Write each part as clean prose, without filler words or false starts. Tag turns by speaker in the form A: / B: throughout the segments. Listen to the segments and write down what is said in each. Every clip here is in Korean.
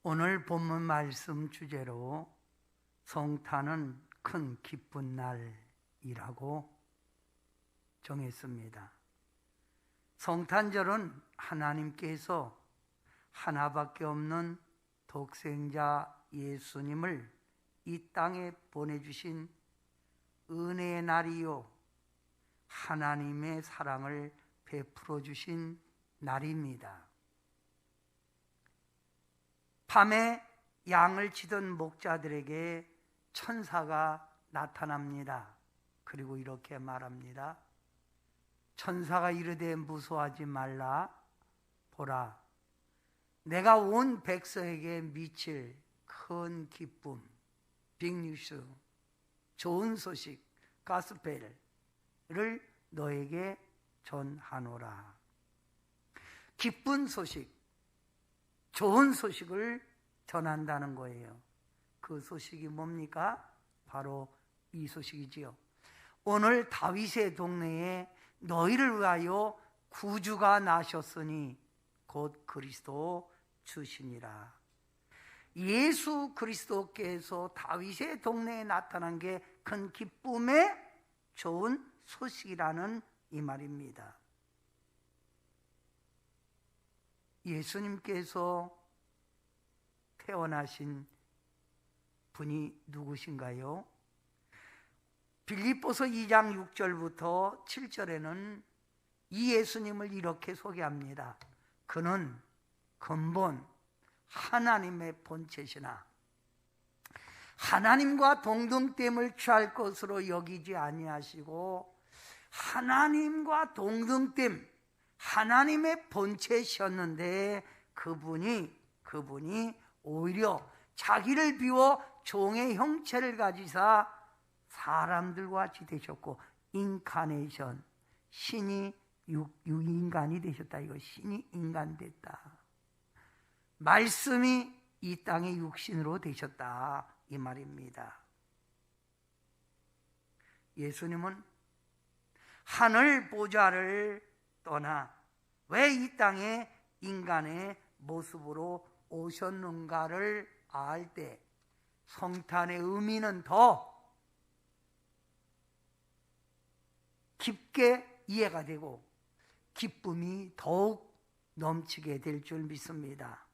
A: 오늘 본문 말씀 주제로 성탄은 큰 기쁜 날이라고 정했습니다. 성탄절은 하나님께서 하나밖에 없는 독생자 예수님을 이 땅에 보내주신 은혜의 날이요, 하나님의 사랑을 베풀어 주신 날입니다. 밤에 양을 치던 목자들에게 천사가 나타납니다. 그리고 이렇게 말합니다. 천사가 이르되 무서워하지 말라. 보라, 내가 온 백성에게 미칠 큰 기쁨, 빅뉴스, 좋은 소식, 가스펠을 너에게 전하노라. 기쁜 소식, 좋은 소식을 전한다는 거예요. 그 소식이 뭡니까? 바로 이 소식이지요. 오늘 다윗의 동네에 너희를 위하여 구주가 나셨으니 곧 그리스도 주시니라. 예수 그리스도께서 다윗의 동네에 나타난 게 큰 기쁨의 좋은 소식이라는 이 말입니다. 예수님께서 태어나신 분이 누구신가요? 빌립보서 2장 6절부터 7절에는 이 예수님을 이렇게 소개합니다. 그는 근본 하나님의 본체시나 하나님과 동등됨을 취할 것으로 여기지 아니하시고 하나님과 동등됨, 하나님의 본체셨는데 그분이 오히려 자기를 비워 종의 형체를 가지사 사람들과 같이 되셨고, 인카네이션, 신이 유인간이 되셨다. 이거 신이 인간 됐다. 말씀이 이 땅의 육신으로 되셨다, 이 말입니다. 예수님은 하늘 보좌를 떠나 왜 이 땅에 인간의 모습으로 오셨는가를 알 때 성탄의 의미는 더 깊게 이해가 되고 기쁨이 더욱 넘치게 될 줄 믿습니다.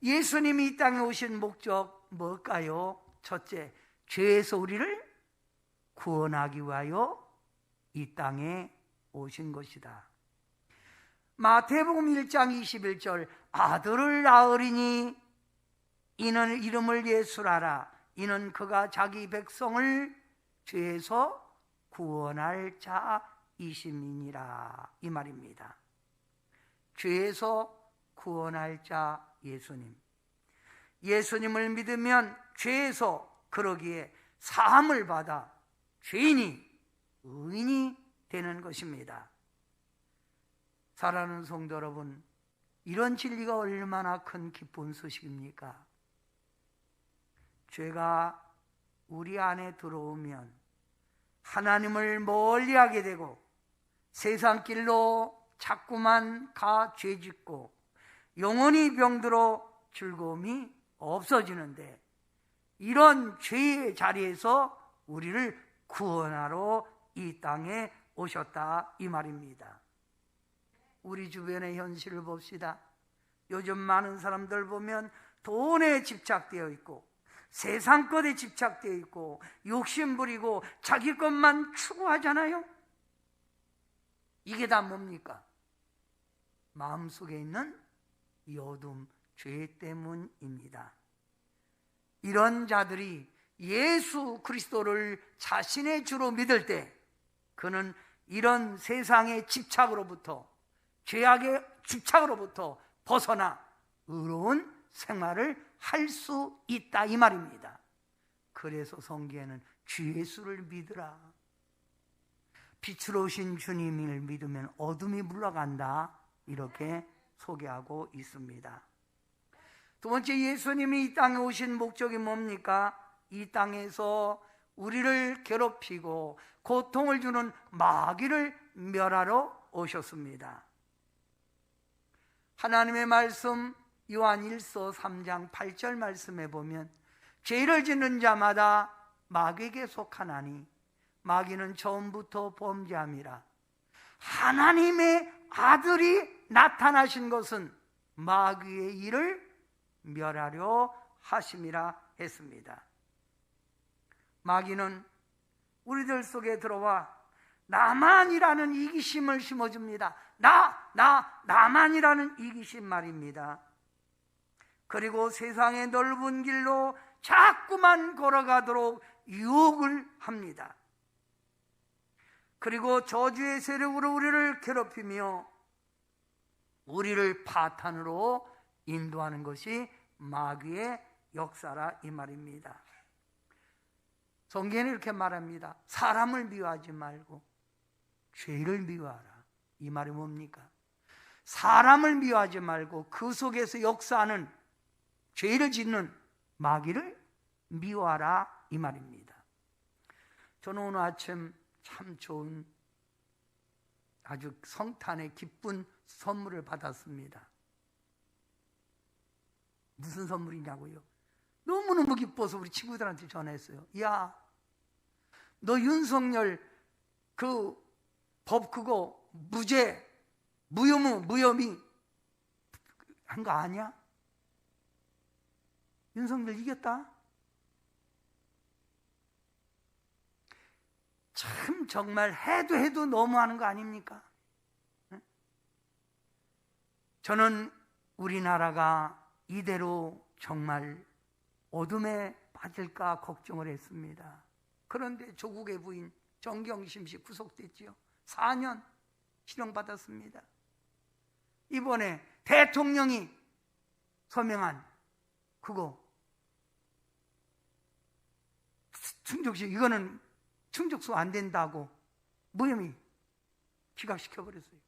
A: 예수님이 이 땅에 오신 목적 뭘까요? 첫째, 죄에서 우리를 구원하기 위하여 이 땅에 오신 것이다. 마태복음 1장 21절, 아들을 낳으리니 이는 이름을 예수라라. 이는 그가 자기 백성을 죄에서 구원할 자이심이니라. 이 말입니다. 죄에서 구원할 자 예수님. 예수님을 믿으면 죄에서, 그러기에 사함을 받아 죄인이 의인이 되는 것입니다. 사랑하는 성도 여러분, 이런 진리가 얼마나 큰 기쁜 소식입니까? 죄가 우리 안에 들어오면 하나님을 멀리하게 되고 세상 길로 자꾸만 가 죄짓고 영원히 병들어 즐거움이 없어지는데, 이런 죄의 자리에서 우리를 구원하러 이 땅에 오셨다, 이 말입니다. 우리 주변의 현실을 봅시다. 요즘 많은 사람들 보면 돈에 집착되어 있고 세상 것에 집착되어 있고 욕심 부리고 자기 것만 추구하잖아요. 이게 다 뭡니까? 마음속에 있는 이 어둠, 죄 때문입니다. 이런 자들이 예수 그리스도를 자신의 주로 믿을 때 그는 이런 세상의 집착으로부터, 죄악의 집착으로부터 벗어나 의로운 생활을 할 수 있다, 이 말입니다. 그래서 성경에는 주 예수를 믿으라, 빛으로 오신 주님을 믿으면 어둠이 물러간다, 이렇게 소개하고 있습니다. 두 번째, 예수님이 이 땅에 오신 목적이 뭡니까? 이 땅에서 우리를 괴롭히고 고통을 주는 마귀를 멸하러 오셨습니다. 하나님의 말씀 요한1서 3장 8절 말씀에 보면 죄를 짓는 자마다 마귀에게 속하나니 마귀는 처음부터 범죄함이라. 하나님의 아들이 나타나신 것은 마귀의 일을 멸하려 하심이라 했습니다. 마귀는 우리들 속에 들어와 나만이라는 이기심을 심어줍니다. 나만이라는 이기심 말입니다. 그리고 세상의 넓은 길로 자꾸만 걸어가도록 유혹을 합니다. 그리고 저주의 세력으로 우리를 괴롭히며 우리를 파탄으로 인도하는 것이 마귀의 역사라 이 말입니다. 성경에는 이렇게 말합니다. 사람을 미워하지 말고 죄를 미워하라. 이 말이 뭡니까? 사람을 미워하지 말고 그 속에서 역사하는 죄를 짓는 마귀를 미워하라 이 말입니다. 저는 오늘 아침 참 좋은 아주 성탄의 기쁜 선물을 받았습니다. 무슨 선물이냐고요? 너무너무 기뻐서 우리 친구들한테 전했어요. 야, 너 윤석열 그 법 그거 무죄, 무혐의 한 거 아니야? 윤석열 이겼다? 참 정말 해도 너무하는 거 아닙니까? 저는 우리나라가 이대로 정말 어둠에 빠질까 걱정을 했습니다. 그런데 조국의 부인 정경심 씨 구속됐지요. 4년 실형받았습니다. 이번에 대통령이 서명한 그거 충족시 이거는 충족수 안 된다고 무혐의 기각시켜버렸어요.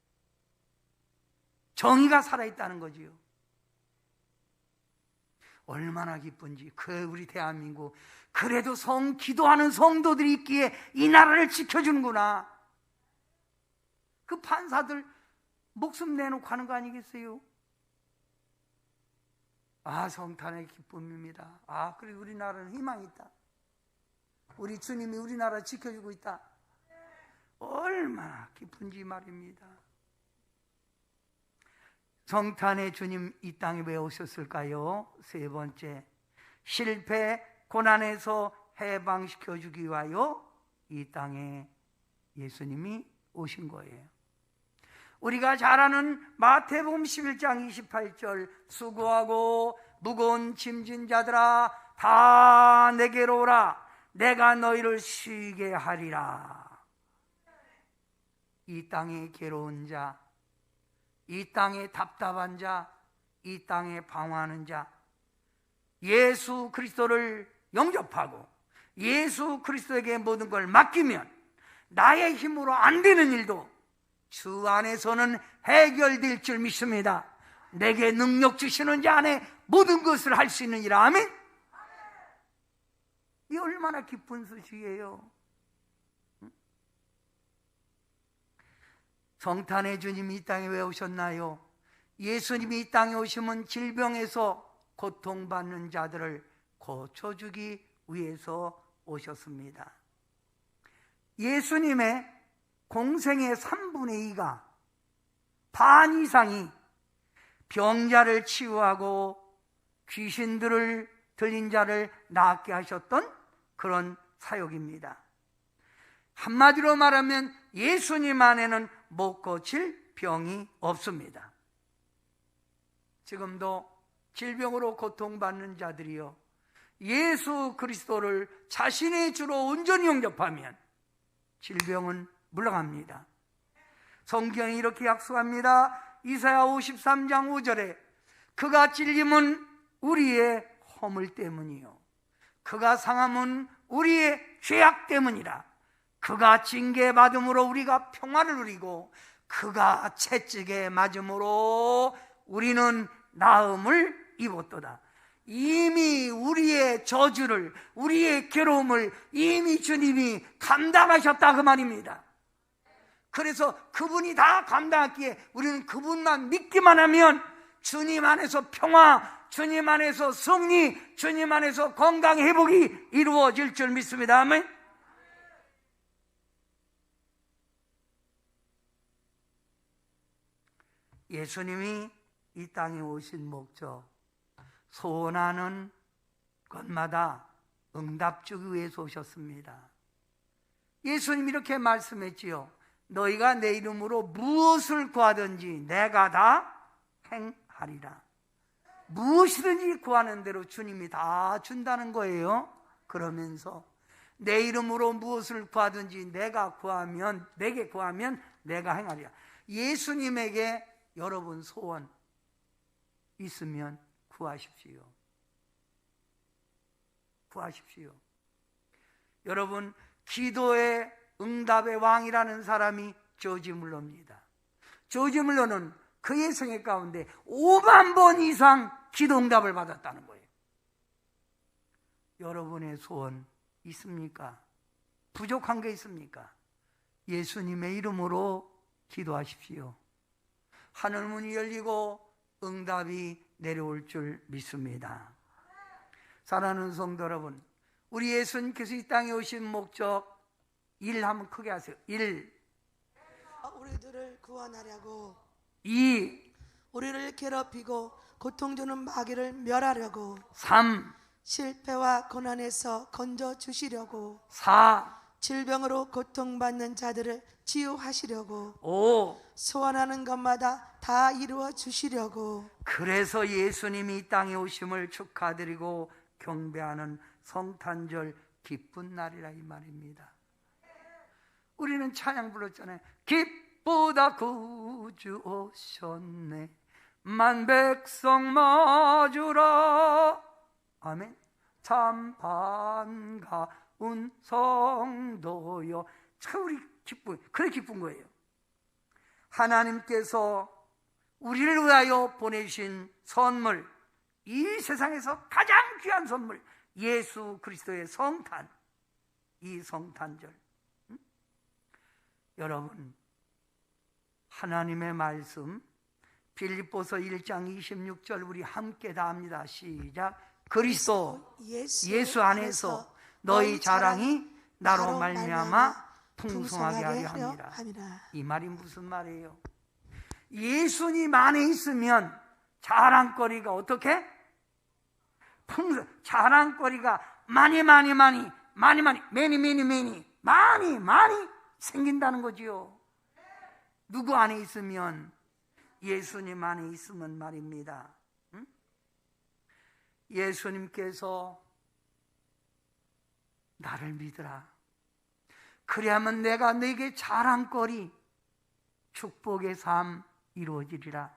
A: 정의가 살아있다는 거지요. 얼마나 기쁜지. 우리 대한민국 그래도 기도하는 성도들이 있기에 이 나라를 지켜주는구나. 그 판사들 목숨 내놓고 하는 거 아니겠어요? 성탄의 기쁨입니다. 그리고 우리나라는 희망이 있다. 우리 주님이 우리나라 지켜주고 있다. 얼마나 기쁜지 말입니다. 성탄의 주님 이 땅에 왜 오셨을까요? 세 번째, 실패, 고난에서 해방시켜주기 위하여 이 땅에 예수님이 오신 거예요. 우리가 잘 아는 마태복음 11장 28절 수고하고 무거운 짐진 자들아 다 내게로 오라 내가 너희를 쉬게 하리라. 이 땅에 괴로운 자, 이 땅에 답답한 자, 이 땅에 방황하는 자, 예수 그리스도를 영접하고 예수 그리스도에게 모든 걸 맡기면 나의 힘으로 안 되는 일도 주 안에서는 해결될 줄 믿습니다. 내게 능력 주시는 자 안에 모든 것을 할 수 있는 이라. 아멘. 이 얼마나 기쁜 소식이에요. 성탄의 주님이 이 땅에 왜 오셨나요? 예수님이 이 땅에 오시면 질병에서 고통받는 자들을 고쳐주기 위해서 오셨습니다. 예수님의 공생의 3분의 2가 반 이상이 병자를 치유하고 귀신들을 들린 자를 낫게 하셨던 그런 사역입니다. 한마디로 말하면 예수님 안에는 못 고칠 병이 없습니다. 지금도 질병으로 고통받는 자들이요 예수 그리스도를 자신의 주로 온전히 영접하면 질병은 물러갑니다. 성경이 이렇게 약속합니다. 이사야 53장 5절에 그가 찔림은 우리의 허물 때문이요 그가 상함은 우리의 죄악 때문이라. 그가 징계받음으로 우리가 평화를 누리고 그가 채찍에 맞음으로 우리는 나음을 입었도다. 이미 우리의 저주를, 우리의 괴로움을 이미 주님이 감당하셨다 그 말입니다. 그래서 그분이 다 감당했기에 우리는 그분만 믿기만 하면 주님 안에서 평화, 주님 안에서 승리, 주님 안에서 건강 회복이 이루어질 줄 믿습니다. 아멘. 예수님이 이 땅에 오신 목적, 소원하는 것마다 응답 주기 위해서 오셨습니다. 예수님이 이렇게 말씀했지요. 너희가 내 이름으로 무엇을 구하든지 내가 다 행하리라. 무엇이든지 구하는 대로 주님이 다 준다는 거예요. 그러면서 내 이름으로 무엇을 구하든지 내게 구하면 내가 행하리라. 예수님에게 여러분 소원 있으면 구하십시오. 구하십시오. 여러분, 기도의 응답의 왕이라는 사람이 조지 물러입니다. 조지 물러는 그의 생애 가운데 5만 번 이상 기도 응답을 받았다는 거예요. 여러분의 소원 있습니까? 부족한 게 있습니까? 예수님의 이름으로 기도하십시오. 하늘문이 열리고 응답이 내려올 줄 믿습니다. 사랑하는 성도 여러분, 우리 예수님께서 이 땅에 오신 목적, 일 한번 크게 하세요. 1.
B: 우리들을 구원하려고.
A: 2.
B: 우리를 괴롭히고 고통주는 마귀를 멸하려고.
A: 3.
B: 실패와 고난에서 건져주시려고.
A: 4.
B: 질병으로 고통받는 자들을 치유하시려고.
A: 5.
B: 소원하는 것마다 다 이루어 주시려고.
A: 그래서 예수님이 이 땅에 오심을 축하드리고 경배하는 성탄절 기쁜 날이라 이 말입니다. 우리는 찬양 불렀잖아요. 기쁘다 구주 오셨네 만 백성 맞으라. 아멘. 참 반가운 성도여. 참 우리 그래 기쁜 거예요. 하나님께서 우리를 위하여 보내신 선물, 이 세상에서 가장 귀한 선물, 예수 그리스도의 성탄, 이 성탄절. 여러분, 하나님의 말씀 빌립보서 1장 26절 우리 함께 다 합니다. 시작. 그리스도 예수 안에서 너희 자랑이 나로 말미암아 풍성하게 하려 함이라. 이 말이 무슨 말이에요? 예수님 안에 있으면 자랑거리가 어떻게? 자랑거리가 많이 생긴다는 거지요. 누구 안에 있으면? 예수님 안에 있으면 말입니다. 응? 예수님께서 나를 믿으라. 그래야만 내가 너에게 자랑거리, 축복의 삶 이루어지리라.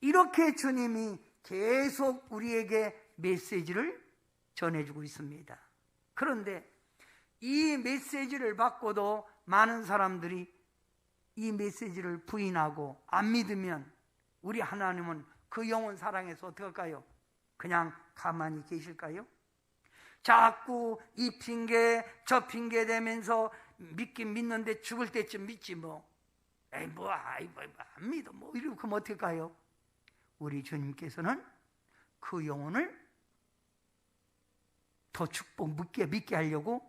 A: 이렇게 주님이 계속 우리에게 메시지를 전해주고 있습니다. 그런데 이 메시지를 받고도 많은 사람들이 이 메시지를 부인하고 안 믿으면 우리 하나님은 그 영혼 사랑해서 어떻게 할까요? 그냥 가만히 계실까요? 자꾸 이 핑계 저 핑계 대면서 믿긴 믿는데 죽을 때쯤 믿지 뭐. 에이 안 믿어 뭐 이러고 그럼 어떻게 할까요? 우리 주님께서는 그 영혼을 더 축복 믿게 하려고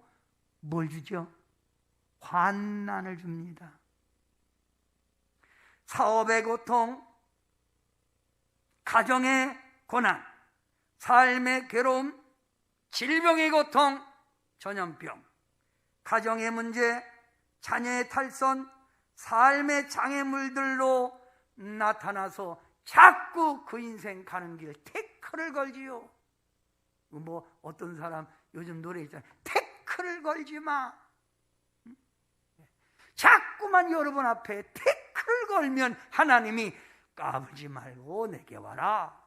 A: 뭘 주죠? 환난을 줍니다. 사업의 고통, 가정의 고난, 삶의 괴로움, 질병의 고통, 전염병, 가정의 문제, 자녀의 탈선, 삶의 장애물들로 나타나서 자꾸 그 인생 가는 길 태클을 걸지요. 뭐 어떤 사람 요즘 노래 있잖아요. 태클을 걸지 마. 자꾸만 여러분 앞에 태클을 걸면 하나님이 까불지 말고 내게 와라,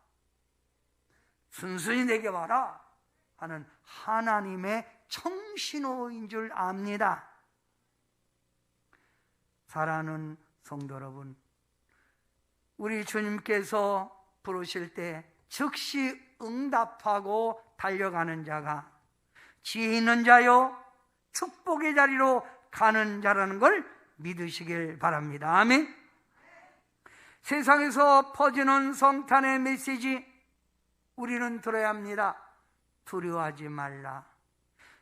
A: 순순히 내게 와라 하는 하나님의 청신호인 줄 압니다. 사랑하는 성도 여러분, 우리 주님께서 부르실 때 즉시 응답하고 달려가는 자가 지혜 있는 자요 축복의 자리로 가는 자라는 걸 믿으시길 바랍니다. 아멘. 세상에서 퍼지는 성탄의 메시지 우리는 들어야 합니다. 두려워하지 말라.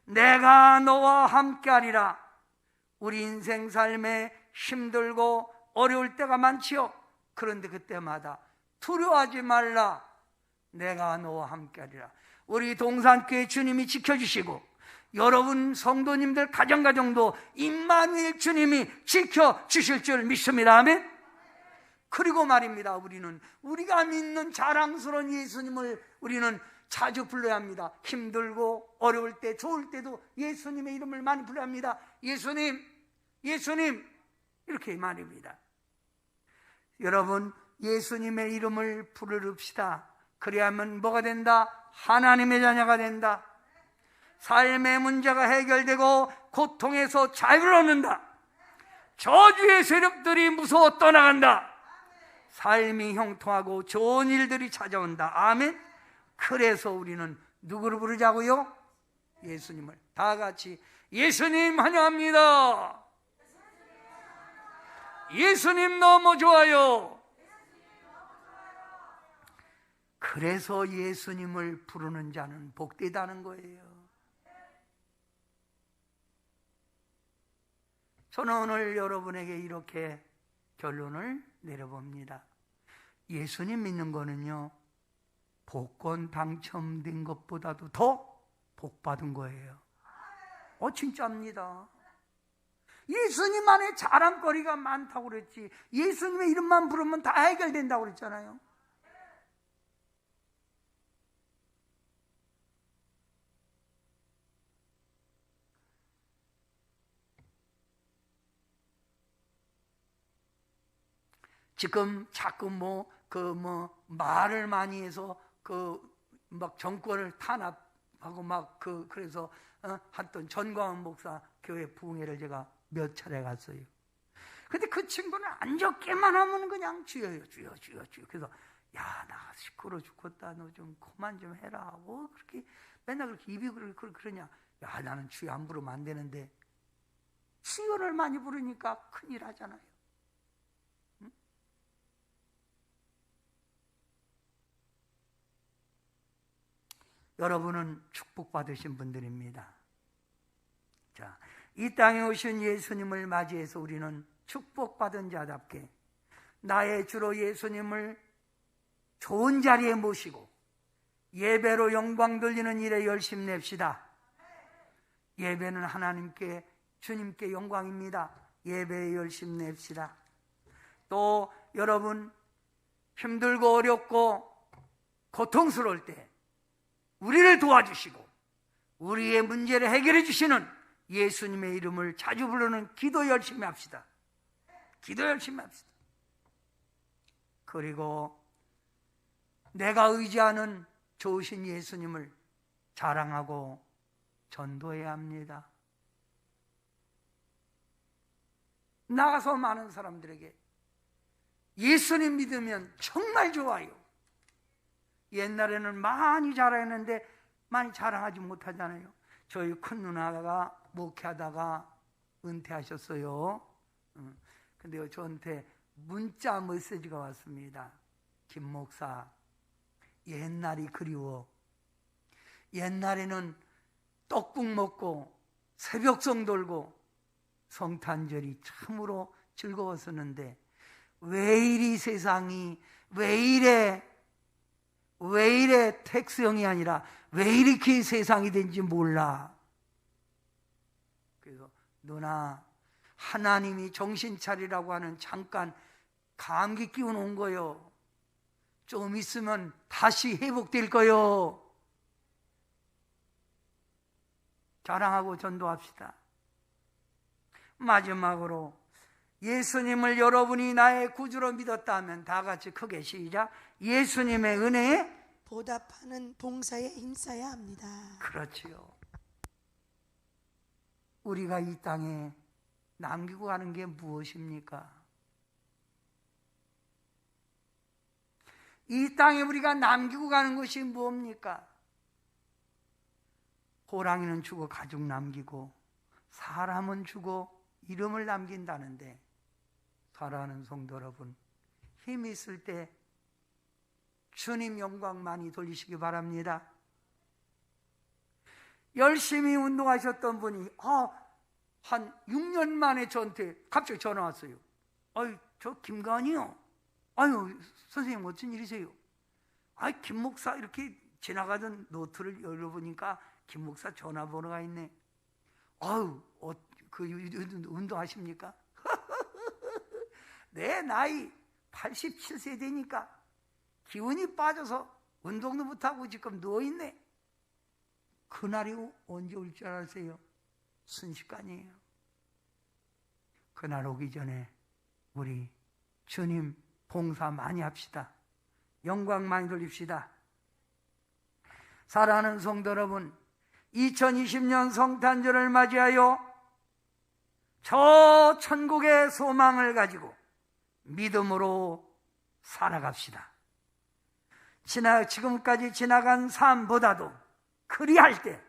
A: 내가 너와 함께하리라. 우리 인생 삶에 힘들고 어려울 때가 많지요. 그런데 그때마다 두려워하지 말라. 내가 너와 함께하리라. 우리 동산교회 주님이 지켜주시고 여러분 성도님들 가정도 임마누엘 주님이 지켜주실 줄 믿습니다. 아멘. 그리고 말입니다, 우리가 믿는 자랑스러운 예수님을 우리는 자주 불러야 합니다. 힘들고 어려울 때 좋을 때도 예수님의 이름을 많이 불러야 합니다. 예수님 이렇게 말입니다. 여러분, 예수님의 이름을 부르읍시다. 그래야만 뭐가 된다? 하나님의 자녀가 된다. 삶의 문제가 해결되고 고통에서 자유를 얻는다. 저주의 세력들이 무서워 떠나간다. 삶이 형통하고 좋은 일들이 찾아온다. 아멘. 그래서 우리는 누구를 부르자고요? 예수님을. 다 같이 예수님 환영합니다. 예수님 너무 좋아요. 그래서 예수님을 부르는 자는 복되다는 거예요. 저는 오늘 여러분에게 이렇게 결론을 내려봅니다. 예수님 믿는 거는요, 복권 당첨된 것보다도 더 복받은 거예요. 진짜입니다. 예수님 안에 자랑거리가 많다고 그랬지. 예수님의 이름만 부르면 다 해결된다고 그랬잖아요. 지금 자꾸 말을 많이 해서 막 정권을 탄압하고 그래서 했던 전광훈 목사 교회 부흥회를 제가 몇 차례 갔어요. 근데 그 친구는 안 적게만 하면 그냥 주여. 그래서 야, 나 시끄러 죽겠다. 너 좀 그만 좀 해라. 그렇게 맨날 그렇게 입이 그러냐. 야, 나는 주여 안 부르면 안 되는데 주여를 많이 부르니까 큰일 하잖아요. 여러분은 축복받으신 분들입니다. 자, 이 땅에 오신 예수님을 맞이해서 우리는 축복받은 자답게 나의 주로 예수님을 좋은 자리에 모시고 예배로 영광 돌리는 일에 열심 냅시다. 예배는 하나님께, 주님께 영광입니다. 예배에 열심 냅시다. 또 여러분, 힘들고 어렵고 고통스러울 때 우리를 도와주시고 우리의 문제를 해결해 주시는 예수님의 이름을 자주 부르는 기도 열심히 합시다. 기도 열심히 합시다. 그리고 내가 의지하는 좋으신 예수님을 자랑하고 전도해야 합니다. 나가서 많은 사람들에게 예수님 믿으면 정말 좋아요. 옛날에는 많이 자랑했는데 많이 자랑하지 못하잖아요. 저희 큰 누나가 목회하다가 은퇴하셨어요. 근데 저한테 문자 메시지가 왔습니다. 김 목사, 옛날이 그리워. 옛날에는 떡국 먹고 새벽송 돌고 성탄절이 참으로 즐거웠었는데 왜 이리 세상이 왜 이래 텍스형이 아니라 왜 이렇게 세상이 된지 몰라. 그래서 누나, 하나님이 정신 차리라고 하는 잠깐 감기 기운 온 거요. 좀 있으면 다시 회복될 거요. 자랑하고 전도합시다. 마지막으로 예수님을 여러분이 나의 구주로 믿었다면 다 같이 크게 시작. 예수님의 은혜에
B: 보답하는 봉사에 힘써야 합니다.
A: 그렇지요. 우리가 이 땅에 남기고 가는 게 무엇입니까? 이 땅에 우리가 남기고 가는 것이 뭡니까? 호랑이는 주고 가죽 남기고 사람은 주고 이름을 남긴다는데, 사랑하는 성도 여러분, 힘이 있을 때 주님 영광 많이 돌리시기 바랍니다. 열심히 운동하셨던 분이 한 6년 만에 저한테 갑자기 전화 왔어요. 저 김관이요. 아유, 선생님 어쩐 일이세요? 김 목사 이렇게 지나가던 노트를 열어보니까 김 목사 전화번호가 있네. 그 운동하십니까? 내 나이 87세 되니까 기운이 빠져서 운동도 못하고 지금 누워있네. 그날이 언제 올 줄 아세요? 순식간이에요. 그날 오기 전에 우리 주님 봉사 많이 합시다. 영광 많이 돌립시다. 사랑하는 성도 여러분, 2020년 성탄절을 맞이하여 저 천국의 소망을 가지고 믿음으로 살아갑시다. 지금까지 지나간 삶보다도 그리할 때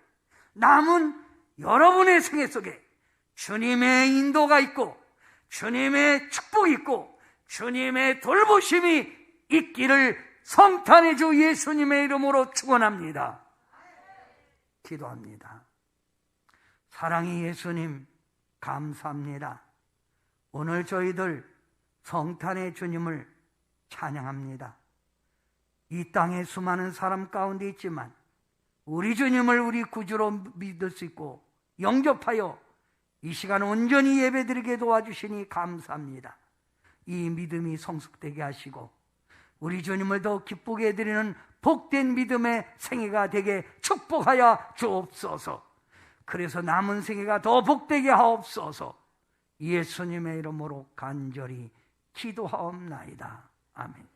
A: 남은 여러분의 생애 속에 주님의 인도가 있고 주님의 축복이 있고 주님의 돌보심이 있기를 성탄의 주 예수님의 이름으로 축원합니다. 기도합니다. 사랑의 예수님 감사합니다. 오늘 저희들 성탄의 주님을 찬양합니다. 이 땅에 수많은 사람 가운데 있지만 우리 주님을 우리 구주로 믿을 수 있고 영접하여 이 시간 온전히 예배드리게 도와주시니 감사합니다. 이 믿음이 성숙되게 하시고 우리 주님을 더 기쁘게 해드리는 복된 믿음의 생애가 되게 축복하여 주옵소서. 그래서 남은 생애가 더 복되게 하옵소서. 예수님의 이름으로 간절히 기도하옵나이다. 아멘.